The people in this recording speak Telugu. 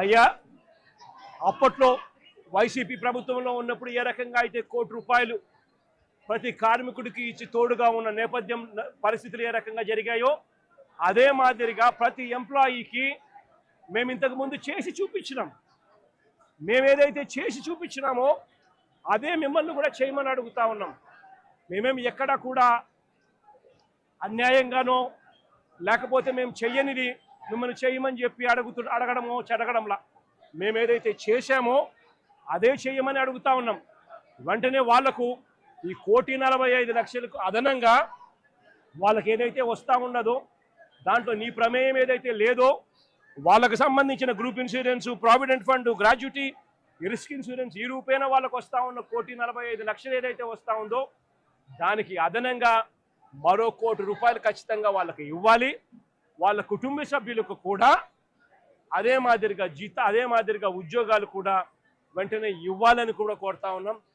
అయ్యా అప్పట్లో వైసీపీ ప్రభుత్వంలో ఉన్నప్పుడు ఏ రకంగా అయితే ₹1,00,00,000 ప్రతి కార్మికుడికి ఇచ్చి తోడుగా ఉన్న నేపథ్యం పరిస్థితులు ఏ రకంగా జరిగాయో అదే మాదిరిగా ప్రతి ఎంప్లాయీకి మేము ఇంతకుముందు చేసి చూపించినాం. మేమేదైతే చేసి చూపించినామో అదే మిమ్మల్ని కూడా చేయమని అడుగుతా ఉన్నాం. మేమేమి ఎక్కడా కూడా అన్యాయంగానో లేకపోతే మేము చెయ్యనిది మిమ్మల్ని చేయమని చెప్పి అడగడంలా మేమేదైతే చేశామో అదే చేయమని అడుగుతా ఉన్నాం. వెంటనే వాళ్లకు ఈ ₹1,45,00,000 అదనంగా వాళ్ళకి ఏదైతే వస్తూ ఉన్నదో దాంట్లో నీ ప్రమేయం ఏదైతే లేదో వాళ్ళకు సంబంధించిన group insurance, provident fund, gratuity, risk insurance ఈ రూపేణ వాళ్ళకు వస్తూ ఉన్న ₹1,45,00,000 ఏదైతే వస్తూ ఉందో దానికి అదనంగా మరో ₹1,00,00,000 ఖచ్చితంగా వాళ్ళకి ఇవ్వాలి. వాళ్ళ కుటుంబ సభ్యులకు కూడా అదే మాదిరిగా ఉద్యోగాలు కూడా వెంటనే ఇవ్వాలని కూడా కోరుతా ఉన్నాం.